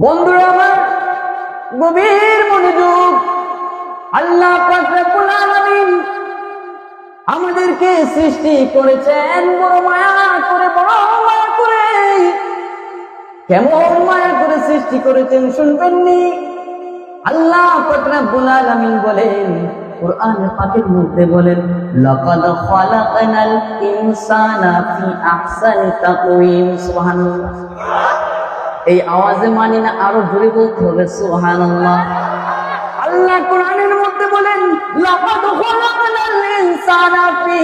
বন্ধুরা আমার, গভীর মনোযোগ। আল্লাহ পাক রব্বুল আলামিন আমাদেরকে সৃষ্টি করেছেন বড় মায়া করে, বড় মায়া করে। কেমন মায়া করে সৃষ্টি করেছেন শুনবেননি? আল্লাহ পাক রব্বুল আলামিন বলেন, কুরআন পাকের মধ্যে বলেন, লাকাদ খালাকনাল ইনসানা ফি আহসানি তাকওয়িম। সুবহানাল্লাহ। এই আওয়াজে মানি না, আরো জোরে বলতে হবে সুবহানাল্লাহ। আল্লাহ কোরআনের মধ্যে বলেন, লাকাদ খালাকনাল ইনসানা ফি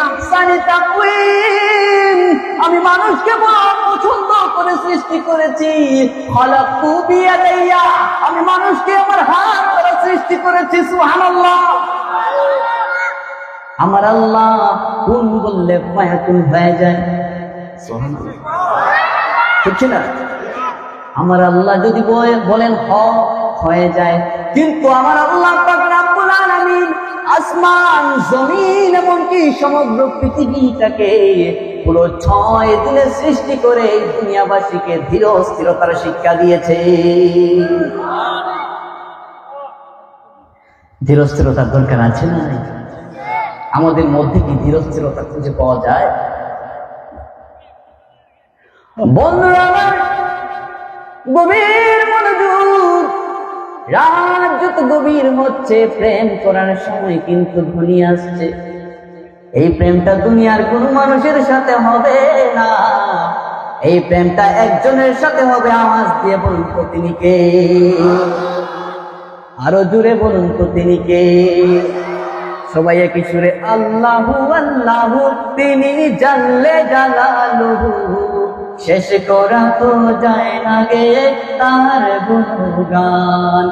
আহসানি তাকওয়িম। আমি মানুষকে বড় পছন্দ করে সৃষ্টি করেছি। খালাকতু বিয়াদাইয়া, আমি মানুষকে আমার হাত দ্বারা সৃষ্টি করেছি। সুবহানাল্লাহ। আমার আল্লাহ কোন বললে ফায়াকুন হয়ে যায়। সুবহানাল্লাহ। ঠিক না? আমার আল্লাহ যদি বলেন হয়ে যায়। কিন্তু আমার আল্লাহ পাক রব্বুল আলামিন আসমান, জমিন এমনকি সমগ্র পৃথিবীটাকে পুরো 6 দিনে সৃষ্টি করে দুনিয়াবাসীকে ধীর স্থিরতার শিক্ষা দিয়েছে। ধীর স্থিরতার দরকার আছে না? আমাদের মধ্যে কি ধীর স্থিরতা খুঁজে পাওয়া যায়? বন্ধুরা আমার, গভীর মনোযোগ। রাত যত গভীর হচ্ছে, প্রেম করার সময় কিন্তু ধ্বনি আসছে। এই প্রেমটা দুনিয়ার কোন মানুষের সাথে হবে না। এই প্রেমটা একজনের সাথে হবে। আওয়াজ দিয়ে বলুন তো তিনি কে? আরো জোরে বলুন তো তিনি কে? সবাই একই সুরে আল্লাহু আল্লাহু, তিনি জাল্লে জালালুহু। শেষ করা তো যায় না গে তার গুণগান।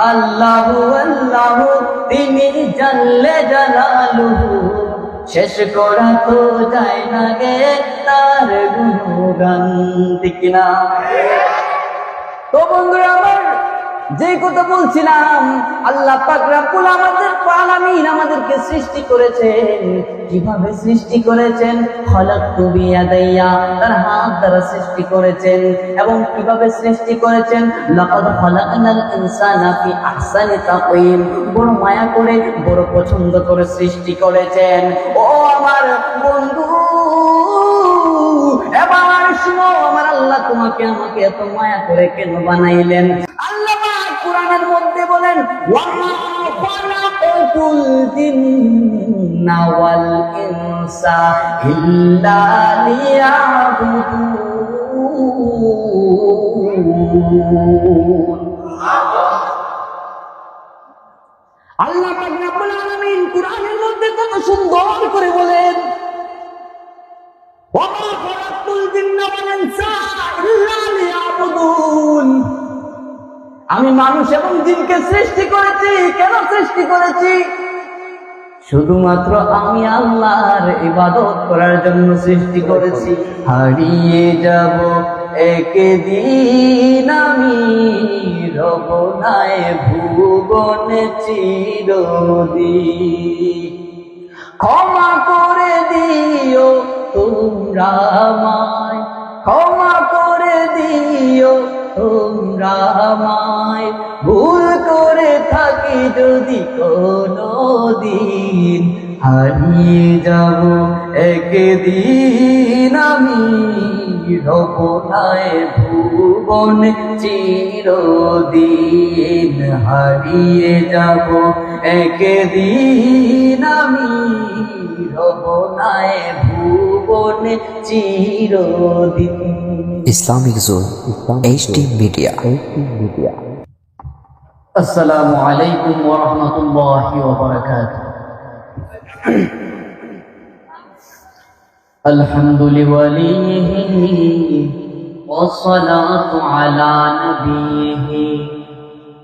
আল্লাহু আল্লাহু, তিনি জাল্লে জালালুহু। শেষ করা তো যায় না গে তার গুণগান। ঠিক না? তো বন্ধুরা আমার, যে কথা বলছিলাম, আল্লাহ পাক রব্বুল আলামিন আমাদেরকে সৃষ্টি করেছেন। কিভাবে সৃষ্টি করেছেন? খালাকতু বিয়াদাইয়া, তার হাত দ্বারা সৃষ্টি করেছেন। এবং কিভাবে সৃষ্টি করেছেন? লাকাদ খালাকনাল ইনসানা ফি আহসানি তাকওয়িম, বড় মায়া করে, বড় পছন্দ করে সৃষ্টি করেছেন। ও আমার বন্ধু, এবার শুনো, আমার আল্লাহ তোমাকে আমাকে এত মায়া করে কেন বানাইলেন? আল্লাহ কোরআনের মধ্যে বলেন, ওয়ামা খালাকাতুল জিন্না ওয়াল ইনসা ইল্লা লিয়াবুদুন। আল্লাহ পাক রব্বুল আলামিন কোরআনের মধ্যে কত সুন্দর করে বলেন, ওয়ামা খালাকাতুল জিন্না ওয়াল ইনসা ইল্লা লিয়াবুদুন। আমি মানুষ এবং জিনকে সৃষ্টি করেছি। কেন সৃষ্টি করেছি? শুধুমাত্র আমি আল্লাহর ইবাদত করার জন্য সৃষ্টি করেছি। হারিয়ে যাব একদিন আমি, রব নাই ভুবনে চিরদিন। ক্ষমা করে দিও তোমরা আমায়, ক্ষমা করে দিও তোমরা আমায়। ভুল করে থাকি যদি কোনদিন, হারিয়ে যাব একদিন আমি, রব নাই ভুবনে চিরদিন। হারিয়ে যাব একদিন আমি, রব নাই ভুবনে চিরদিন। Islamic zone HD media. আসসালামু আলাইকুম ওয়া রাহমাতুল্লাহি ওয়া বারাকাতুহু। আলহামদুলিল্লাহি ওয়াস সালাতু আলা নবিয়িহি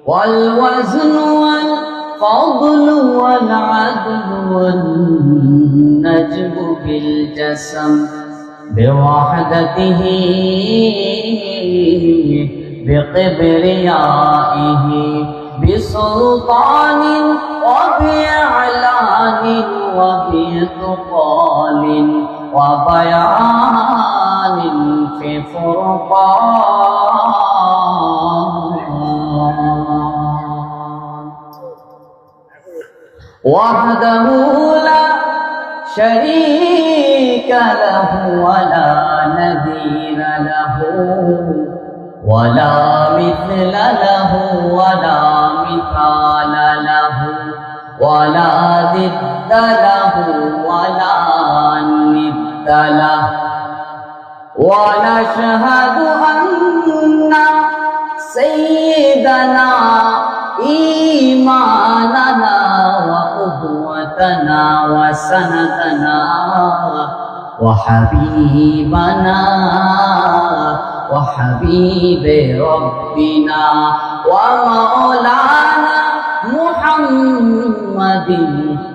ওয়াল ওয়াজনু ওয়াল ফাদলু ওয়াল আদলু ওয়ান নাজমু বিল জাসম بوحدته بقبريائه بسلطان وبإعلان وبتقال وبيان في فرقان وحده لا شريك له ولا نذير له ولا مثل له ولا مثال له ولا ضد له ولا ند له ونشهد أن سيدنا إيماننا وقدوتنا وسندنا وحبيبنا وحبيب ربنا ومولانا محمد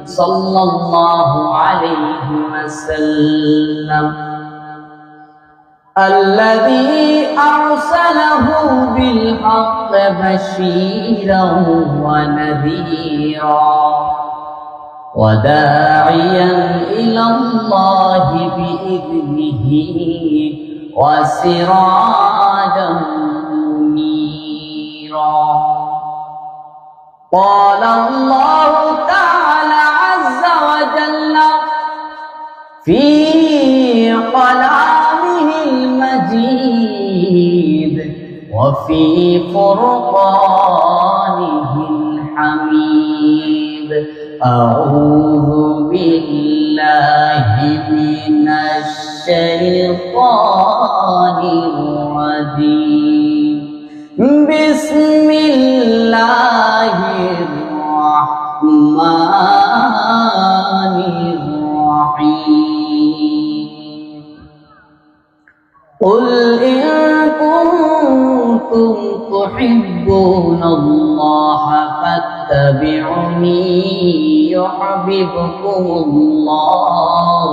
صلى الله عليه وسلم الذي أرسله بالحق بشيرا ونذيرا وداعيا إلى الله بإذنه وسراجا منيرا قال الله تعالى عز وجل في كلامه المجيد وفي فرقانه الحميد أعوذ بالله من الشيطان الرجيم بسم الله الرحمن الرحيم قل إن كنتم تحبون الله فاتبعوني يحببكم الله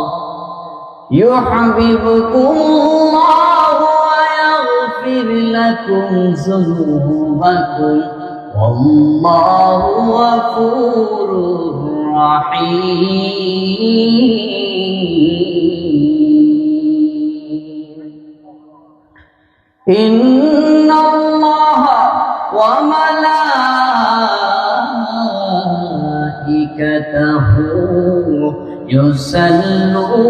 ويغفر لكم ذنوبكم والله غفور رحيم إن الله وملائكته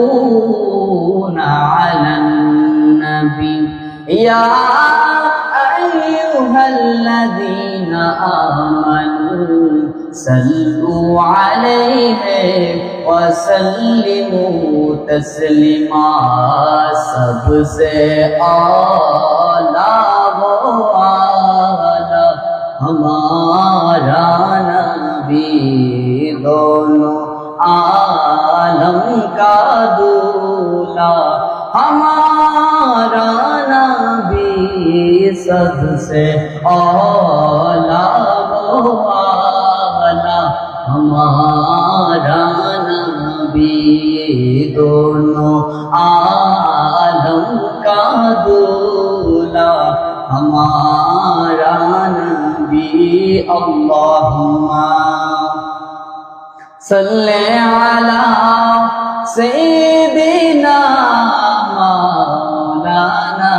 يصلون على النبي يا أيها الذين آمنوا صلوا عليه وسلموا تسليما सबसे आला वो आला हमारा नबी दोनों आलम का दूल्हा हमारा नबी सबसे आला वो आला हमारा नबी दोनों आलम का दूल्हा हमारा नबी अल्लाहुम्मा सल्ले अला सय्यिदिना मौलाना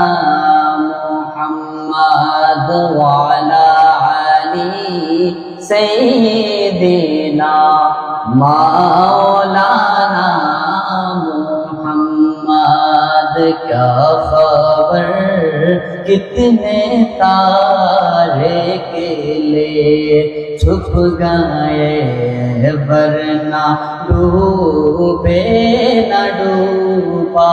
मुहम्मद व अला अली सय्यिदिना मौलाना मुहम्मद क्या खबर कितने तारे के लिए छुप गए वरना डूबे न डूबा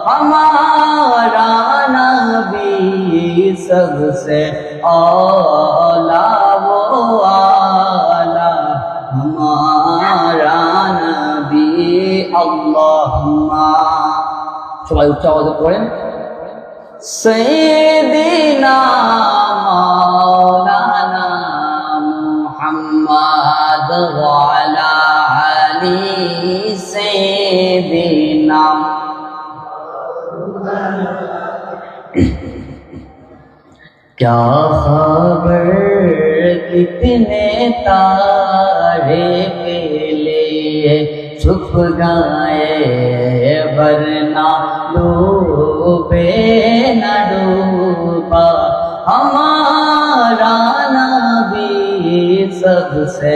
हमारा नबी सबसे आला वो आला हमारा नबी अल्लाहुम्मा সবাই উচ্চ আওয়াজে পড়েন सय्यिदिना मौलाना मुहम्मद व अला अली सय्यिदिना क्या खबर कितने तारे के लिए छुप गए वरना डूबे न डूबा हमारा नबी सबसे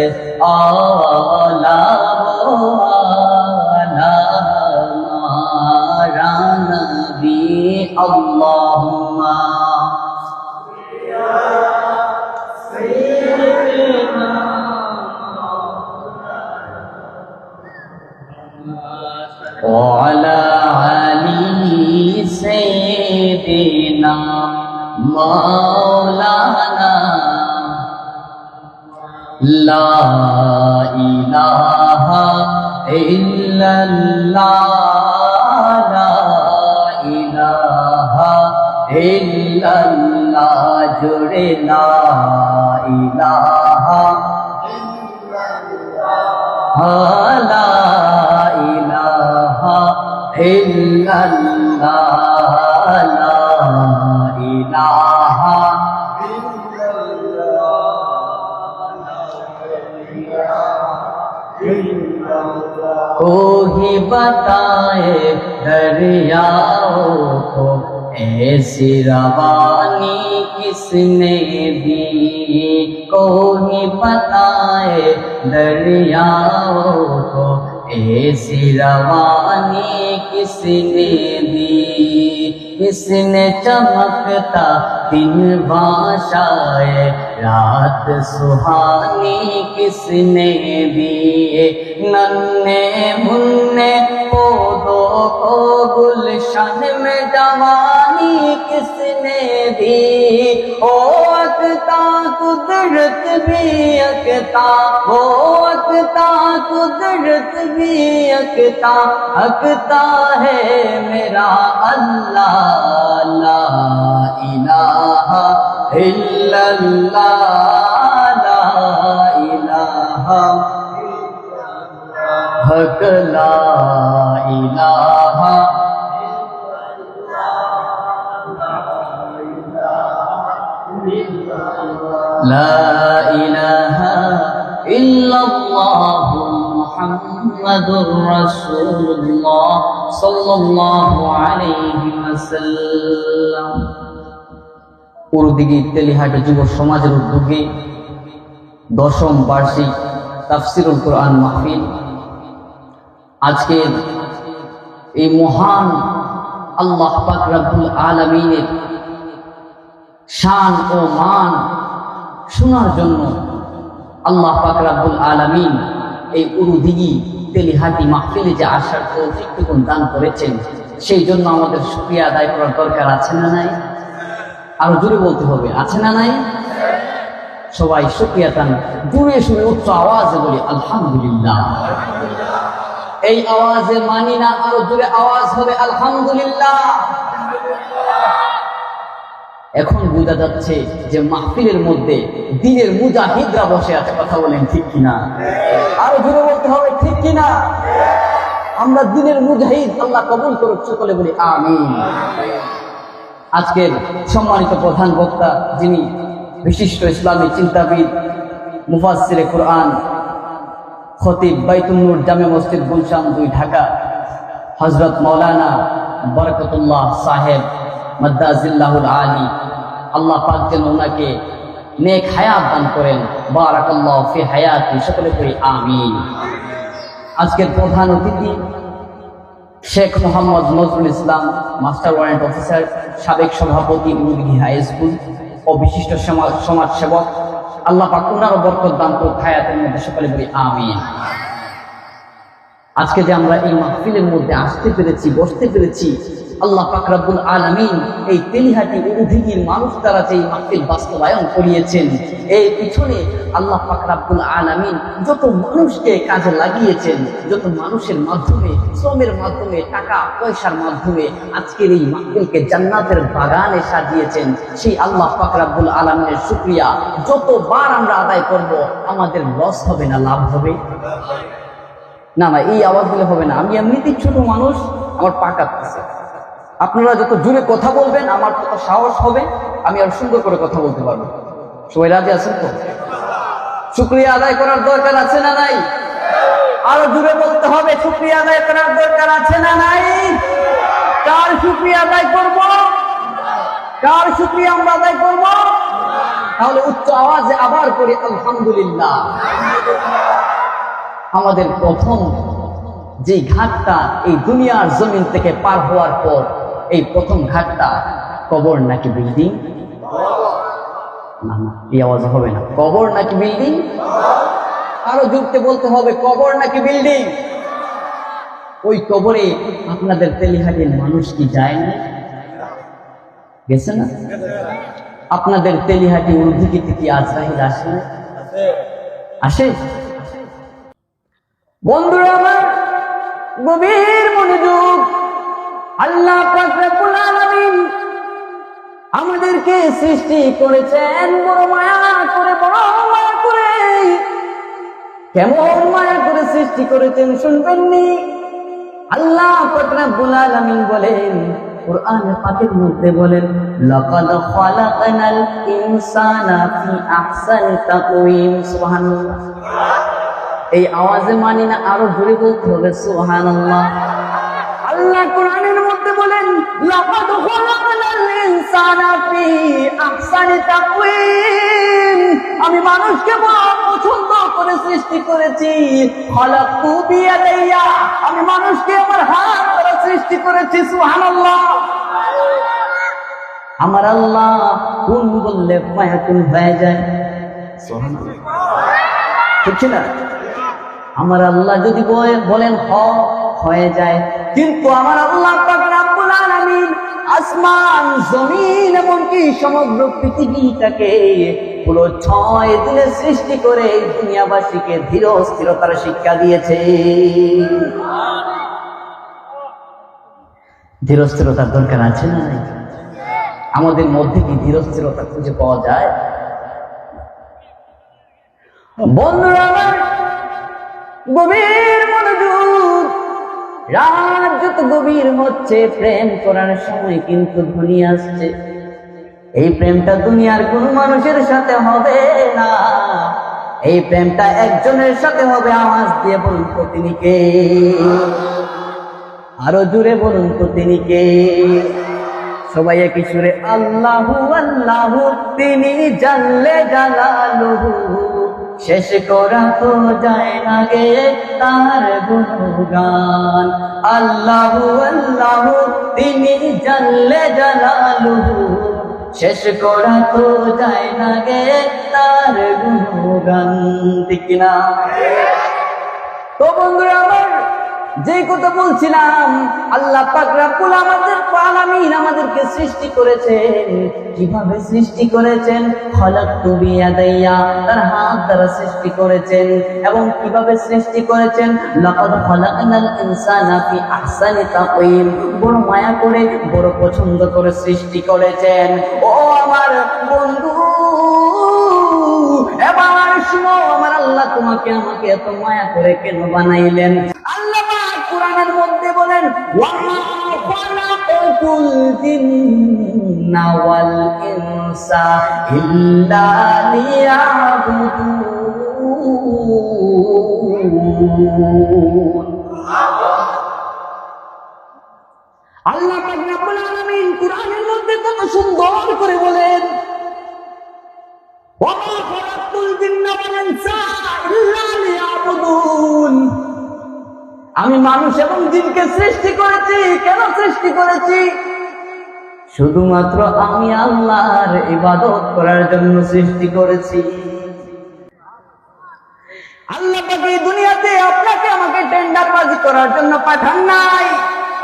आला আলা হামারা নবী আল্লাহুম্মা وعلى آل سيدنا مولانا لا إله إلا الله لا إله إلا الله جري لا إله لا إله إلا الله لا إله कोई बताए दरियाओं को ऐसी रवानी किसने दी कोई बताए दरियाओं को ऐसी रवानी किसने दी किसने चमकता दिन बाशाए रात सुहानी किसने दिए नन्हे मुन्ने पौधों को गुलशन में जवानी किसने दी ओ अकता कुदरत भी अकता ओ अकता कुदरत भी अकता अकता है मेरा अल्लाह ला इलाहा इल्लल्लाह ला इलाहा हक ला इलाहा ला इलाहा इल्लल्लाह मुहम्मदुर रासूलुल्लाह सल्लल्लाहु अलैहि वसल्লাম পুরদিঘি তেলিহাটি যুব সমাজের উদ্যোগে 10ম বার্ষিক তাফসীরুল কোরআন মাহফিল আজকের এই মহান আল্লাহ পাক রব্বুল আলামিনের শান ও মান শোনার জন্য আল্লাহ পাক রব্বুল আলামিন এই পুরদিঘি তেলিহাটি মাহফিলে যে আসার তৌফিক দান করেছেন সেই জন্য আমাদের শুকরিয়া আদায় করার দরকার আছে না নাই আরো জোরে বলতে হবে আছে না নাই সবাই শুকরিয়া দান জোরে শুনে উচ্চ আওয়াজে বলি আলহামদুলিল্লাহ এই আওয়াজে মানি না আরো জোরে আওয়াজ হবে আলহামদুলিল্লাহ এখন বোঝা যাচ্ছে যে মাহফিলের মধ্যে দ্বীনের মুজাহিদরা বসে আছে কথা বলেন ঠিক কিনা আরো জোরে বলতে হবে ঠিক কিনা আমরা দ্বীনের মুজাহিদ আল্লাহ কবুল করুক সকলে বলি আমিন আজকের সম্মানিত প্রধান বক্তা যিনি বিশিষ্ট ইসলামী চিন্তাবিদ মুফাসসিরে কোরআন খতিব বাইতুন নূর জামে মসজিদ গুলশান 2 ঢাকা হযরত মাওলানা বরকতুল্লাহ সাহেব মাদ্দাজিল্লাহুল আলী আল্লাহ পাক যেন ওনাকে নেক হায়াত দান করেন বারাকাল্লাহু ফি হায়াতি সকলে পড়ি আমিন আজকের প্রধান অতিথি Sheikh Mohammad Nazrul Islam master warrant officer সাবেক সভাপতি পুরদিঘি হাই স্কুল ও বিশিষ্ট সমাজ সেবক আল্লাহ পাক ওনারও বরকত দান করুক হায়াতের মধ্যে সকলে বলি আমিন আজকে যে আমরা এই মাহফিলের মধ্যে আসতে পেরেছি বসতে পেরেছি আল্লাহ পাক রব্বুল আলামিন এই তেলিহাটি পুরদিঘির মানুষ দ্বারা যে মাহফিল বাস্তবায়ন করিয়েছেন এই পিছনে আল্লাহ পাক রব্বুল আলামিন যত মানুষকে কাজে লাগিয়েছেন যত মানুষের মাধ্যমে শ্রমের মাধ্যমে টাকা পয়সার মাধ্যমে আজকের এই মাহফিলকে জান্নাতের বাগানে সাজিয়েছেন সেই আল্লাহ পাক রব্বুল আলামিনের শুকরিয়া যতবার আমরা আদায় করব আমাদের লস হবে না লাভ হবে না না এই আওয়াজ দিলে হবে না আমি এমনিতেই ছোট মানুষ আমার পা কাঁপতেছে আপনারা যত জোরে কথা বলবেন আমার তত সাহস হবে আমি আর সুন্দর করে কথা বলতে পারবো সবাই রাজি আছেন তো শুকরিয়া আদায় করার দরকার আছে না নাই আরো জোরে বলতে হবে শুকরিয়া আদায় করার দরকার আছে না নাই কার শুকরিয়া আদায় করব কার শুকরিয়া আমরা আদায় করব তাহলে উচ্চ আওয়াজে আবার করি আলহামদুলিল্লাহ আমাদের প্রথম যে ঘাটটা এই দুনিয়ার জমিন থেকে পার হওয়ার পর এই প্রথম ঘাটটা কবর নাকি বিল্ডিং? না না, এই আওয়াজ হবে না। কবর নাকি বিল্ডিং? আরো জুড়তে বলতে হবে, কবর নাকি বিল্ডিং? ওই কবরে আপনাদের তেলিহাটির মানুষ কি যায় না? গেছে না? আপনাদের তেলিহাটি উর্দিকিতে কি আজরাইল আসে না? আসে? বন্ধুরা আমার, গভীর মনোযোগ। আল্লাহ পাক রব্বুল আলামিন আমাদেরকে সৃষ্টি করেছেন বড় মায়া করে, বড় মায়া করে। কেমন মায়া করে সৃষ্টি করেছেন শুনবেননি? আল্লাহ পাক রব্বুল আলামিন বলেন, কুরআন পাকের মধ্যে বলেন, লাকাদ খালাকনাল ইনসানা ফি আহসানি তাকওয়িম। সুবহানাল্লাহ। এই আওয়াজে মানি না, আরো জোরে বলতে হবে সুবহানাল্লাহ। আল্লাহ কোরআনের মধ্যে বলেন, লাকাদ খালাকনাল ইনসানা ফি আহসানি তাকওয়িম। আমি মানুষকে বড় পছন্দ করে সৃষ্টি করেছি। খালাকতু বিয়াদাইয়া, আমি মানুষকে আমার হাত দ্বারা সৃষ্টি করেছি। সুবহানাল্লাহ। আমার আল্লাহ কোন বললে ফায়াকুন হয়ে যায়। সুবহানাল্লাহ, ঠিক না? আমার আল্লাহ যদি বলেন হয়ে যায়। কিন্তু আমার আল্লাহ পাক রব্বুল আলামিন আসমান, জমিন এমনকি সমগ্র পৃথিবীটাকে পুরো 6 দিনে সৃষ্টি করে দুনিয়াবাসীকে ধীর স্থিরতার শিক্ষা দিয়েছে। ধীর স্থিরতার দরকার আছে না? আমাদের মধ্যে কি ধীর স্থিরতা খুঁজে পাওয়া যায়? বন্ধুরা আমার, গভীর মনোযোগ। রাত যত গভীর হচ্ছে, প্রেম করার সময় কিন্তু ধ্বনি আসছে। এই প্রেমটা দুনিয়ার কোন মানুষের সাথে হবে না। এই প্রেমটা একজনের সাথে হবে। আওয়াজ দিয়ে বলুন তো তিনি কে? আরো জোরে বলুন তো তিনি কে? সবাই একই সুরে আল্লাহু আল্লাহু, তিনি জাল্লে জালালুহু। শেষ করা তো যায় না গে তার গুণগান। আল্লাহু আল্লাহু, তিনি জাল্লে জালালুহু। শেষ করা তো যায় না গে তার গুণগান। ঠিক না? তো বন্ধুরা আমার, যে কথা বলছিলাম, আল্লাহ পাক রব্বুল আলামিন আমাদেরকে সৃষ্টি করেছেন। কিভাবে সৃষ্টি করেছেন? খালাকতু বিয়াদাইয়া, তার হাত দ্বারা সৃষ্টি করেছেন। এবং কিভাবে সৃষ্টি করেছেন? লাকাদ খালাকনাল ইনসানা ফি আহসানি তাকওয়িম, বড় মায়া করে, বড় পছন্দ করে সৃষ্টি করেছেন। ও আমার বন্ধু, এবার শুনো, আমার আল্লাহ তোমাকে আমাকে এত মায়া করে কেন বানাইলেন? আল্লাহ কোরআনের মধ্যে বলেন, ওয়া মা খালাকাতুল জিন্না ওয়াল ইনসা ইল্লা লিয়াবুদুন। আল্লাহ পাক রব্বুল আলামিন কোরআনের মধ্যে কত সুন্দর করে বলেন, ওয়া মা খালাকাতুল জিন্না ওয়াল ইনসা ইল্লা লিয়াবুদুন। আমি মানুষ এবং জিনকে সৃষ্টি করেছি। কেন সৃষ্টি করেছি? শুধুমাত্র আমি আল্লাহর ইবাদত করার জন্য সৃষ্টি করেছি। আল্লাহ পাক এই দুনিয়াতে আপনাকে আমাকে টেন্ডারবাজি করার জন্য পাঠান নাই।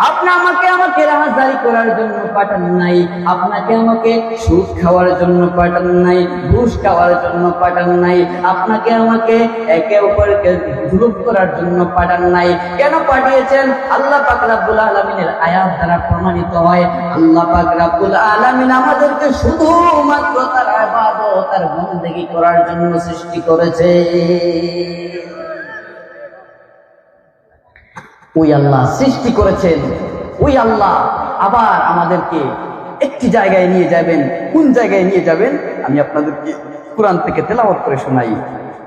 আপনি আমাকে রাহাজারি করার জন্য পাঠান নাই। আপনাকে আমাকে সুদ খাওয়ার জন্য পাঠান নাই, ঘুষ খাওয়ার জন্য পাঠান নাই। আপনাকে আমাকে একে অপরকে জুলুম করার জন্য পাঠান নাই। কেন পাঠিয়েছেন? আল্লাহ পাক রব্বুল আলামিনের আয়াত দ্বারা প্রমাণিত হয়, আল্লাহ পাক রব্বুল আলামিন আমাদেরকে শুধুমাত্র তার ইবাদত আর বন্দেগী করার জন্য সৃষ্টি করেছে। ওই আল্লাহ সৃষ্টি করেছেন, ওই আল্লাহ আবার আমাদেরকে একটি জায়গায় নিয়ে যাবেন। কোন জায়গায় নিয়ে যাবেন আমি আপনাদেরকে কোরআন থেকে তেলাওয়াত করে শোনাই।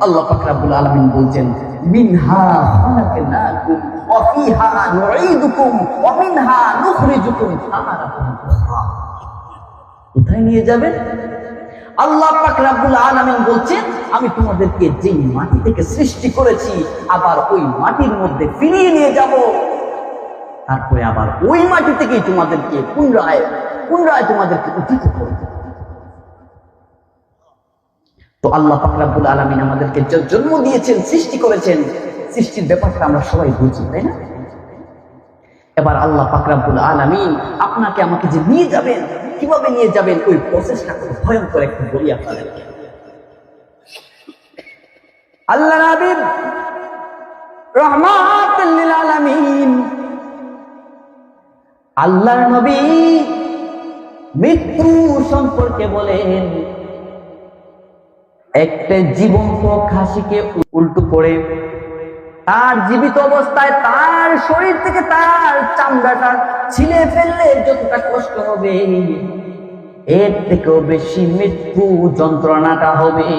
আল্লাহ পাক রব্বুল আলামিন বলছেন, মিনহা খালাকনাকুম ওয়া ফিহা নুঈদুকুম ওয়া মিনহা নুখরিজুকুম তারাতান উখরা। কোথায় নিয়ে যাবেন? আল্লাহ পাক রব্বুল আলামিন বলছেন, আমি তোমাদেরকে যেই মাটি থেকে সৃষ্টি করেছি আবার ওই মাটির মধ্যে ফিরিয়ে নিয়ে যাব, তারপরে আবার ওই মাটি থেকেই তোমাদেরকে পুনরায় তোমাদেরকে উঠিত করব। তো আল্লাহ পাক রব্বুল আলামিন আমাদেরকে জন্ম দিয়েছেন, সৃষ্টি করেছেন, সৃষ্টির ব্যাপারটা আমরা সবাই বুঝি, তাই না? এবার আল্লাহ পাক রব্বুল আলামিন আপনাকে আমাকে যে নিয়ে যাবেন, কিভাবে নিয়ে যাবেন, ওই প্রসেসটা খুব ভয়ঙ্কর একটু বলি আপনাদেরকে। আল্লাহ নবী রাহমাতুল লিল আলামিন, আল্লাহর নবী মৃত্যু সম্পর্কে বলেন, একটা জীবন্ত খাসিকে উল্টো করে তার জীবিত অবস্থায় তার শরীর থেকে তার চামড়াটা ছিলে ফেললে যতটা কষ্ট হবে, এর থেকেও বেশি মৃত্যু যন্ত্রণাটা হবে।